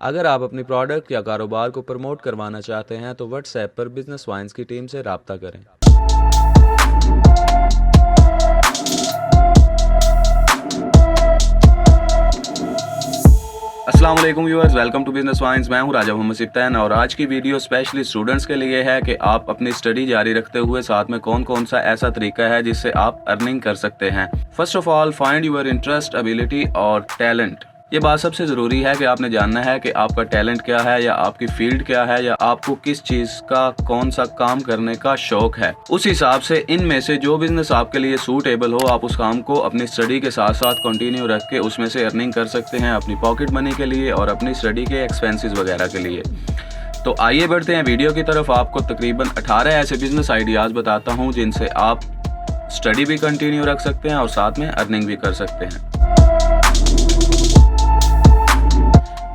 अगर आप अपनी प्रोडक्ट या कारोबार को प्रमोट करवाना चाहते हैं तो व्हाट्सएप पर बिजनेस वाइन्स की टीम से राब्ता करें। अस्सलाम वालेकुम viewers, welcome to business wines. मैं हूं राजा मोहम्मद सिप्तान और आज की वीडियो स्पेशली स्टूडेंट्स के लिए है कि आप अपनी स्टडी जारी रखते हुए साथ में कौन कौन सा ऐसा तरीका है जिससे आप अर्निंग कर सकते हैं। First of all, find your interest, ability और टैलेंट। ये बात सबसे ज़रूरी है कि आपने जानना है कि आपका टैलेंट क्या है या आपकी फील्ड क्या है या आपको किस चीज़ का कौन सा काम करने का शौक है। उस हिसाब से इनमें से जो बिजनेस आपके लिए सूटेबल हो, आप उस काम को अपनी स्टडी के साथ साथ कंटिन्यू रख के उसमें से अर्निंग कर सकते हैं अपनी पॉकेट मनी के लिए और अपनी स्टडी के एक्सपेंसेस वगैरह के लिए। तो आइए बढ़ते हैं वीडियो की तरफ। आपको तकरीबन 18 ऐसे बिजनेस आइडियाज़ बताता हूँ जिनसे आप स्टडी भी कंटिन्यू रख सकते हैं और साथ में अर्निंग भी कर सकते हैं।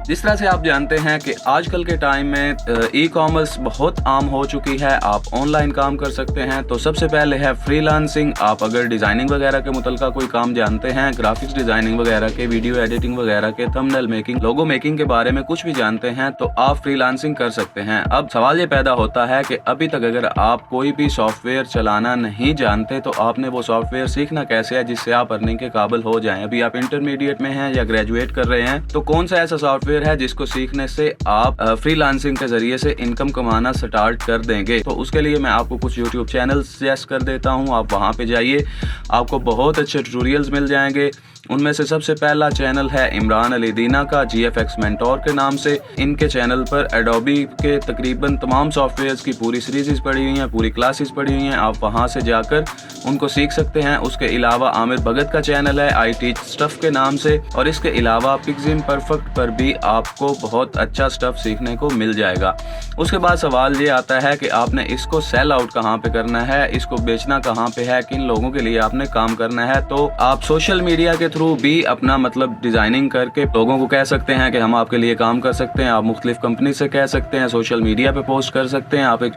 जिस तरह से आप जानते हैं कि आजकल के टाइम में ई कॉमर्स बहुत आम हो चुकी है, आप ऑनलाइन काम कर सकते हैं। तो सबसे पहले है फ्रीलांसिंग। आप अगर डिज़ाइनिंग वगैरह के मुतल्लिक़ कोई काम जानते हैं, ग्राफिक्स डिज़ाइनिंग वगैरह के, वीडियो एडिटिंग वगैरह के, थंबनेल मेकिंग, लोगो मेकिंग के बारे में कुछ भी जानते हैं तो आप फ्रीलांसिंग कर सकते हैं। अब सवाल ये पैदा होता है कि अभी तक अगर आप कोई भी सॉफ्टवेयर चलाना नहीं जानते तो आपने वो सॉफ्टवेयर सीखना कैसे है जिससे आप अर्निंग के काबिल हो जाएं। अभी आप इंटरमीडिएट में हैं या ग्रेजुएट कर रहे हैं तो कौन सा ऐसा सॉफ्टवेयर है जिसको सीखने से आप फ्रीलांसिंग के जरिए से इनकम कमाना स्टार्ट कर देंगे। तो उसके लिए मैं आपको कुछ यूट्यूब चैनल सजेस्ट कर देता हूं। आप वहां पे जाइए, आपको बहुत अच्छे ट्यूटोरियल्स मिल जाएंगे। उनमें से सबसे पहला चैनल है इमरान अली दीना का, GFX मेंटोर के नाम से। इनके चैनल पर एडोबी के तकरीबन तमाम सॉफ्टवेयर्स की पूरी सीरीज पड़ी हुई हैं, पूरी क्लासेस पड़ी हुई हैं। आप वहां से जाकर उनको सीख सकते हैं। उसके अलावा आमिर भगत का चैनल है आई टीच स्टफ के नाम से, और इसके अलावा पिक्सिम परफेक्ट पर भी आपको बहुत अच्छा स्टफ सीखने को मिल जाएगा। उसके बाद सवाल ये आता है कि आपने इसको सेल आउट कहाँ पे करना है, इसको बेचना कहाँ पे है, किन लोगों के लिए आपने काम करना है। तो आप सोशल मीडिया के थ्रू भी अपना डिजाइनिंग करके लोगों को कह सकते हैं कि हम आपके लिए काम कर सकते हैं। आप मुख्तलिफ कंपनी से कह सकते हैं, सोशल मीडिया पे पोस्ट कर सकते हैं, आप एक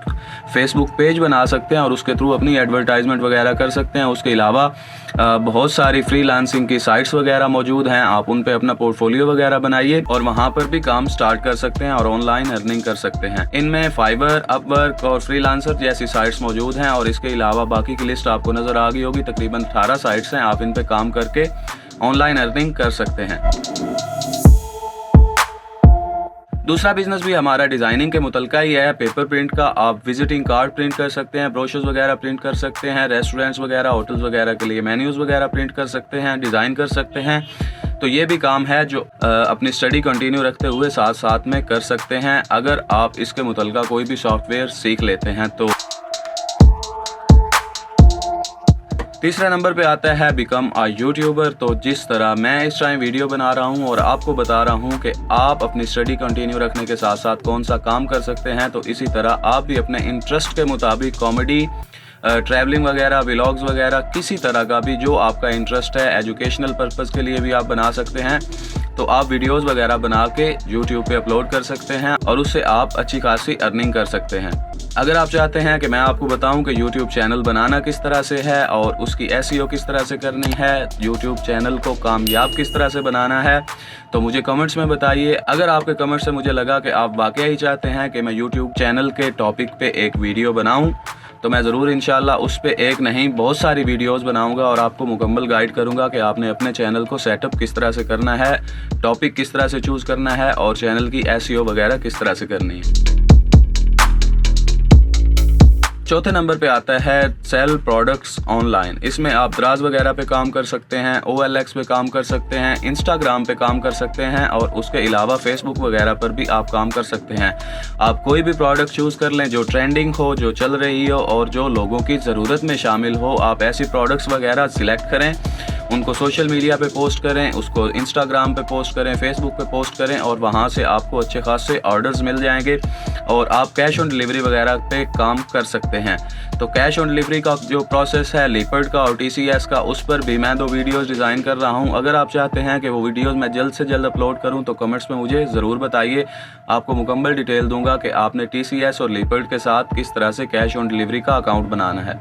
फेसबुक पेज बना सकते हैं और उसके थ्रू अपनी एडवर्टाइजमेंट वगैरह कर सकते हैं। उसके अलावा बहुत सारी फ्रीलांसिंग की साइट्स वगैरह मौजूद हैं, आप उन पे अपना पोर्टफोलियो वगैरह बनाइए और वहां पर भी काम स्टार्ट कर सकते हैं और ऑनलाइन अर्निंग कर सकते हैं। इनमें फाइबर, अपवर्क और फ्रीलांसर जैसी साइट्स मौजूद हैं और इसके अलावा बाकी की लिस्ट आपको नजर आ गई होगी। तकरीबन 18 साइट्स हैं, आप इन पे काम करके ऑनलाइन अर्निंग कर सकते हैं। दूसरा बिजनेस भी हमारा डिजाइनिंग के मुतल्लिक़ ही है, पेपर प्रिंट का। आप विजिटिंग कार्ड प्रिंट कर सकते हैं, ब्रोशर्स वगैरह प्रिंट कर सकते हैं, रेस्टोरेंट्स वगैरह, होटल्स वगैरह के लिए मेन्यूज वगैरह प्रिंट कर सकते हैं, डिज़ाइन कर सकते हैं। तो ये भी काम है जो अपनी स्टडी कंटिन्यू रखते हुए साथ साथ में कर सकते हैं अगर आप इसके मुतल्लिक़ कोई भी सॉफ्टवेयर सीख लेते हैं तो। तीसरा नंबर पे आता है बिकम अ यूट्यूबर। तो जिस तरह मैं इस टाइम वीडियो बना रहा हूँ और आपको बता रहा हूँ कि आप अपनी स्टडी कंटिन्यू रखने के साथ साथ कौन सा काम कर सकते हैं, तो इसी तरह आप भी अपने इंटरेस्ट के मुताबिक कॉमेडी, ट्रैवलिंग वगैरह, व्लॉग्स वगैरह, किसी तरह का भी जो आपका इंटरेस्ट है, एजुकेशनल पर्पज़ के लिए भी आप बना सकते हैं। तो आप वीडियोस वगैरह बना के यूट्यूब पे अपलोड कर सकते हैं और उससे आप अच्छी खासी अर्निंग कर सकते हैं। अगर आप चाहते हैं कि मैं आपको बताऊं कि यूट्यूब चैनल बनाना किस तरह से है और उसकी SEO किस तरह से करनी है, यूट्यूब चैनल को कामयाब किस तरह से बनाना है, तो मुझे कमेंट्स में बताइए। अगर आपके कमेंट्स से मुझे लगा कि आप वाकई ही चाहते हैं कि मैं यूट्यूब चैनल के टॉपिक पे एक वीडियो बनाऊं तो मैं ज़रूर इंशाल्लाह उस पे एक नहीं बहुत सारी वीडियोस बनाऊंगा और आपको मुकम्मल गाइड करूंगा कि आपने अपने चैनल को सेटअप किस तरह से करना है, टॉपिक किस तरह से चूज़ करना है और चैनल की SEO वगैरह किस तरह से करनी है। चौथे नंबर पे आता है सेल प्रोडक्ट्स ऑनलाइन। इसमें आप दराज वगैरह पे काम कर सकते हैं, OLX पे काम कर सकते हैं, इंस्टाग्राम पे काम कर सकते हैं और उसके अलावा फेसबुक वगैरह पर भी आप काम कर सकते हैं। आप कोई भी प्रोडक्ट चूज़ कर लें जो ट्रेंडिंग हो, जो चल रही हो और जो लोगों की ज़रूरत में शामिल हो। आप ऐसी प्रोडक्ट्स वगैरह सिलेक्ट करें, उनको सोशल मीडिया पे पोस्ट करें, उसको इंस्टाग्राम पे पोस्ट करें, फेसबुक पे पोस्ट करें और वहाँ से आपको अच्छे खासे ऑर्डर्स मिल जाएंगे और आप कैश ऑन डिलीवरी वगैरह पे काम कर सकते हैं। तो कैश ऑन डिलीवरी का जो प्रोसेस है लीपर्ड का और TCS का, उस पर भी मैं 2 वीडियोस डिज़ाइन कर रहा हूं। अगर आप चाहते हैं कि वो वीडियोस मैं जल्द से जल्द अपलोड करूं तो कमेंट्स में मुझे ज़रूर बताइए। आपको मुकम्मल डिटेल दूंगा कि आपने TCS और लीपर्ड के साथ किस तरह से कैश ऑन डिलीवरी का अकाउंट बनाना है।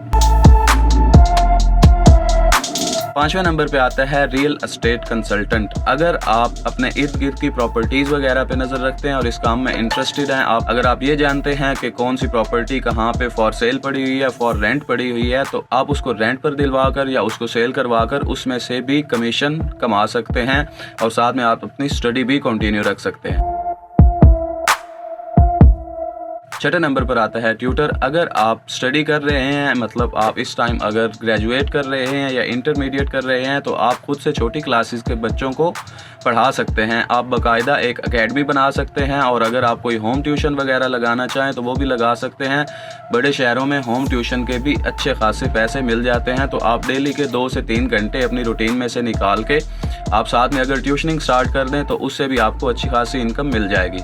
5वें नंबर पे आता है रियल एस्टेट कंसल्टेंट। अगर आप अपने इर्द गिर्द की प्रॉपर्टीज वगैरह पे नजर रखते हैं और इस काम में इंटरेस्टेड हैं, अगर आप ये जानते हैं कि कौन सी प्रॉपर्टी कहाँ पे फॉर सेल पड़ी हुई है, फॉर रेंट पड़ी हुई है, तो आप उसको रेंट पर दिलवा कर या उसको सेल करवा कर उसमें से भी कमीशन कमा सकते हैं और साथ में आप अपनी स्टडी भी कंटिन्यू रख सकते हैं। 6ठे नंबर पर आता है ट्यूटर। अगर आप स्टडी कर रहे हैं, मतलब आप इस टाइम अगर ग्रेजुएट कर रहे हैं या इंटरमीडिएट कर रहे हैं, तो आप खुद से छोटी क्लासेस के बच्चों को पढ़ा सकते हैं। आप बाकायदा एक एकेडमी बना सकते हैं और अगर आप कोई होम ट्यूशन वगैरह लगाना चाहें तो वो भी लगा सकते हैं। बड़े शहरों में होम ट्यूशन के भी अच्छे खासे पैसे मिल जाते हैं, तो आप डेली के 2 से 3 घंटे अपनी रूटीन में से निकाल के आप साथ में अगर ट्यूशनिंग स्टार्ट कर दें तो उससे भी आपको अच्छी खासी इनकम मिल जाएगी।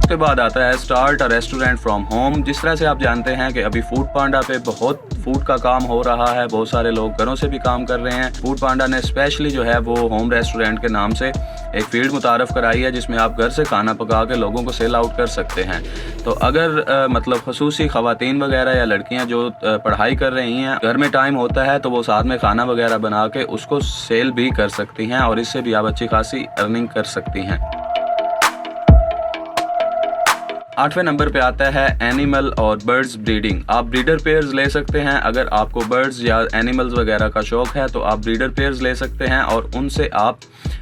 उसके बाद आता है start a restaurant from home. जिस तरह से आप जानते हैं कि अभी फूड पांडा पे बहुत फूड का काम हो रहा है, बहुत सारे लोग घरों से भी काम कर रहे हैं। फूड पांडा ने स्पेशली जो है वो होम रेस्टोरेंट के नाम से एक फील्ड मुतारफ़ कराई है जिसमें आप घर से खाना पका के लोगों को सेल आउट कर सकते हैं। तो अगर मतलब खसूसी ख़वातीन वगैरह या लड़कियां जो पढ़ाई कर रही हैं, घर में टाइम होता है तो वो साथ में खाना वगैरह बना के उसको सेल भी कर सकती हैं और इससे भी आप अच्छी खासी अर्निंग कर सकती हैं। 8वें नंबर पे आता है एनिमल और बर्ड्स ब्रीडिंग। आप ब्रीडर पेयर्स ले सकते हैं। अगर आपको बर्ड्स या एनिमल्स वगैरह का शौक है तो आप ब्रीडर पेयर्स ले सकते हैं और उनसे आप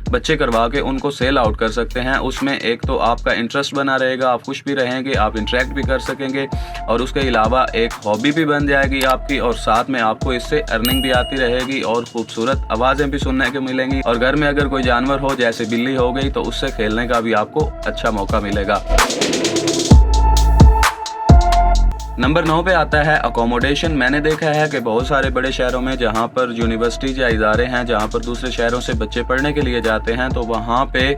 बच्चे करवा के उनको सेल आउट कर सकते हैं। उसमें एक तो आपका इंटरेस्ट बना रहेगा, आप खुश भी रहेंगे, आप इंटरेक्ट भी कर सकेंगे और उसके अलावा एक हॉबी भी बन जाएगी आपकी और साथ में आपको इससे अर्निंग भी आती रहेगी और खूबसूरत आवाज़ें भी सुनने को मिलेंगी। और घर में अगर कोई जानवर हो जैसे बिल्ली हो गई तो उससे खेलने का भी आपको अच्छा मौका मिलेगा। नंबर 9 पे आता है अकोमोडेशन। मैंने देखा है कि बहुत सारे बड़े शहरों में जहाँ पर यूनिवर्सिटीज़ या इदारे हैं जहाँ पर दूसरे शहरों से बच्चे पढ़ने के लिए जाते हैं, तो वहाँ पे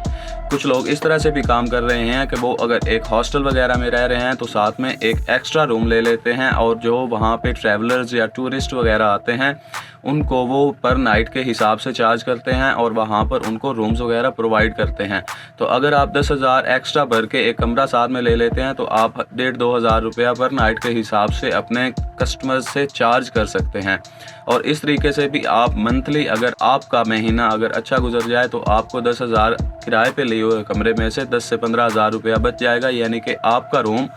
कुछ लोग इस तरह से भी काम कर रहे हैं कि वो अगर एक हॉस्टल वगैरह में रह रहे हैं तो साथ में एक एक्स्ट्रा रूम ले लेते हैं और जो वहाँ पे ट्रैवलर्स या टूरिस्ट वगैरह आते हैं उनको वो पर नाइट के हिसाब से चार्ज करते हैं और वहाँ पर उनको रूम्स वगैरह प्रोवाइड करते हैं। तो अगर आप 10,000 एक्स्ट्रा भर के एक कमरा साथ में ले लेते हैं तो आप 1,500-2 हज़ार रुपया पर नाइट के हिसाब से अपने कस्टमर्स से चार्ज कर सकते हैं। और इस तरीके से भी आप मंथली अगर आपका महीना अगर अच्छा गुजर जाए तो आपको 10,000 किराए पे लिए हुए कमरे में से 10 से 15 हज़ार रुपया बच जाएगा, यानी कि आपका रूम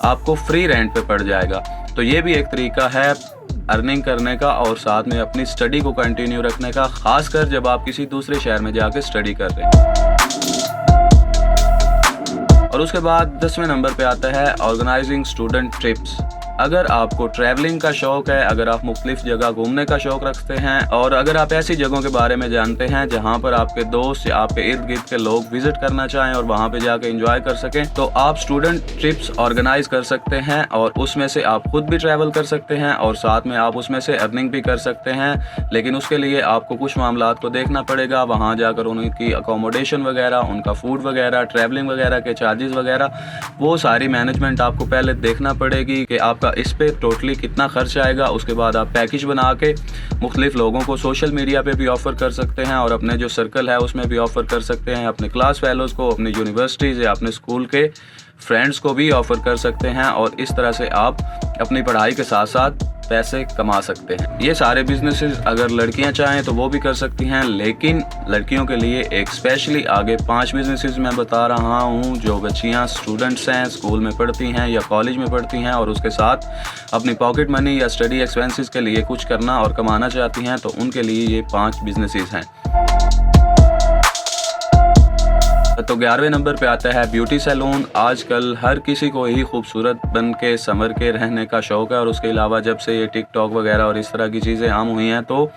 आपको फ्री रेंट पे पड़ जाएगा। तो ये भी एक तरीका है अर्निंग करने का और साथ में अपनी स्टडी को कंटिन्यू रखने का, खासकर जब आप किसी दूसरे शहर में जाके स्टडी कर रहे हैं। और उसके बाद 10वें नंबर पे आता है ऑर्गेनाइजिंग स्टूडेंट ट्रिप्स। अगर आपको ट्रैवलिंग का शौक है, अगर आप मुख्तलिफ जगह घूमने का शौक रखते हैं और अगर आप ऐसी जगहों के बारे में जानते हैं जहां पर आपके दोस्त या आपके इर्द गिर्द के लोग विजिट करना चाहें और वहां पे जाके एंजॉय कर सकें, तो आप स्टूडेंट ट्रिप्स ऑर्गेनाइज कर सकते हैं और उसमें से आप खुद भी ट्रैवल कर सकते हैं और साथ में आप उसमें से अर्निंग भी कर सकते हैं। लेकिन उसके लिए आपको कुछ मामलात को देखना पड़ेगा। वहाँ जाकर उनकी अकोमोडेशन वगैरह, उनका फूड वगैरह, ट्रैवलिंग वगैरह के चार्जेस वगैरह, वो सारी मैनेजमेंट आपको पहले देखना पड़ेगी कि आपका इस पे टोटली कितना खर्च आएगा। उसके बाद आप पैकेज बना के मुख्तलिफ लोगों को सोशल मीडिया पे भी ऑफ़र कर सकते हैं और अपने जो सर्कल है उसमें भी ऑफ़र कर सकते हैं। अपने क्लास फेलोज़ को, अपनी यूनिवर्सिटीज़ या अपने स्कूल के फ्रेंड्स को भी ऑफ़र कर सकते हैं और इस तरह से आप अपनी पढ़ाई के साथ साथ पैसे कमा सकते हैं। ये सारे बिजनेसेस अगर लड़कियां चाहें तो वो भी कर सकती हैं, लेकिन लड़कियों के लिए एक स्पेशली आगे 5 बिजनेसेस मैं बता रहा हूं जो बच्चियां स्टूडेंट्स हैं, स्कूल में पढ़ती हैं या कॉलेज में पढ़ती हैं और उसके साथ अपनी पॉकेट मनी या स्टडी एक्सपेंसेस के लिए कुछ करना और कमाना चाहती हैं, तो उनके लिए ये 5 बिजनेसेस हैं। तो 11वें नंबर पे आता है ब्यूटी सैलून। आजकल हर किसी को ही खूबसूरत बन के संवर के रहने का शौक़ है और उसके अलावा जब से ये टिकटॉक वगैरह और इस तरह की चीज़ें आम हुई हैं तो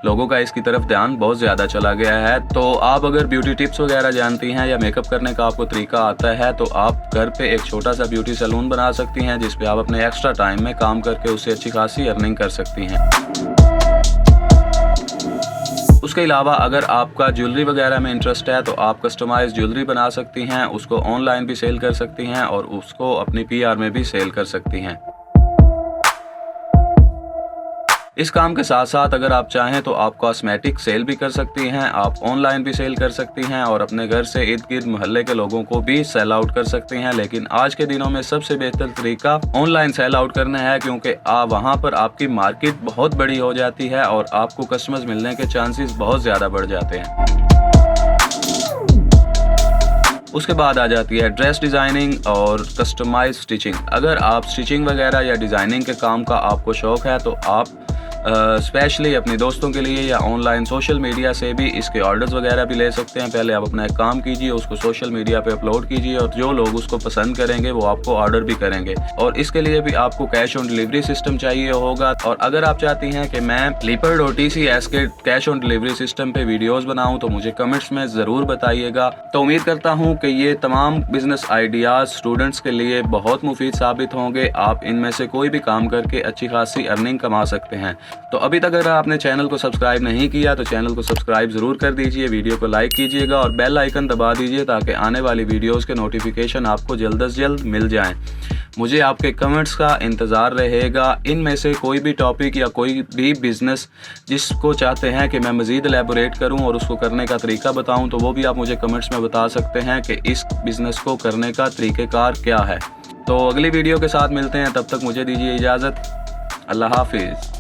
लोगों का इसकी तरफ ध्यान बहुत ज़्यादा चला गया है। तो आप अगर ब्यूटी टिप्स वगैरह जानती हैं या मेकअप करने का आपको तरीका आता है तो आप घर पे एक छोटा सा ब्यूटी सैलून बना सकती हैं जिस पे आप अपने एक्स्ट्रा टाइम में काम करके उससे अच्छी खासी अर्निंग कर सकती हैं। उसके अलावा अगर आपका ज्वेलरी वगैरह में इंटरेस्ट है तो आप कस्टमाइज ज्वेलरी बना सकती हैं, उसको ऑनलाइन भी सेल कर सकती हैं और उसको अपनी PR में भी सेल कर सकती हैं। इस काम के साथ साथ अगर आप चाहें तो आप कॉस्मेटिक सेल भी कर सकती हैं, आप ऑनलाइन भी सेल कर सकती हैं और अपने घर से इर्द गिर्द मोहल्ले के लोगों को भी सेल आउट कर सकती हैं। लेकिन आज के दिनों में सबसे बेहतर तरीका ऑनलाइन सेल आउट करना है, क्योंकि वहाँ पर आपकी मार्केट बहुत बड़ी हो जाती है और आपको कस्टमर्स मिलने के चांसेस बहुत ज़्यादा बढ़ जाते हैं। उसके बाद आ जाती है ड्रेस डिज़ाइनिंग और कस्टमाइज स्टिचिंग। अगर आप स्टिचिंग वगैरह या डिज़ाइनिंग के काम का आपको शौक़ है तो आप स्पेशली अपने दोस्तों के लिए या ऑनलाइन सोशल मीडिया से भी इसके ऑर्डर्स वगैरह भी ले सकते हैं। पहले आप अपना एक काम कीजिए, उसको सोशल मीडिया पे अपलोड कीजिए और जो लोग उसको पसंद करेंगे वो आपको ऑर्डर भी करेंगे। और इसके लिए भी आपको कैश ऑन डिलीवरी सिस्टम चाहिए होगा। और अगर आप चाहती हैं कि मैं Leapr.tcs के कैश ऑन डिलीवरी सिस्टम पे वीडियोज़ बनाऊँ तो मुझे कमेंट्स में ज़रूर बताइएगा। तो उम्मीद करता हूँ कि ये तमाम बिजनेस आइडियाज़ स्टूडेंट्स के लिए बहुत मुफीद साबित होंगे। आप इनमें से कोई भी काम करके अच्छी खासी अर्निंग कमा सकते हैं। तो अभी तक अगर आपने चैनल को सब्सक्राइब नहीं किया तो चैनल को सब्सक्राइब ज़रूर कर दीजिए, वीडियो को लाइक कीजिएगा और बेल आइकन दबा दीजिए ताकि आने वाली वीडियोस के नोटिफिकेशन आपको जल्द से जल्द मिल जाएं। मुझे आपके कमेंट्स का इंतज़ार रहेगा। इनमें से कोई भी टॉपिक या कोई भी बिज़नेस जिसको चाहते हैं कि मैं मज़ीद एलेबोरेट करूं और उसको करने का तरीका बताऊं तो वो भी आप मुझे कमेंट्स में बता सकते हैं कि इस बिज़नेस को करने का तरीक़ेकार क्या है। तो अगली वीडियो के साथ मिलते हैं, तब तक मुझे दीजिए इजाज़त। अल्लाह हाफिज़।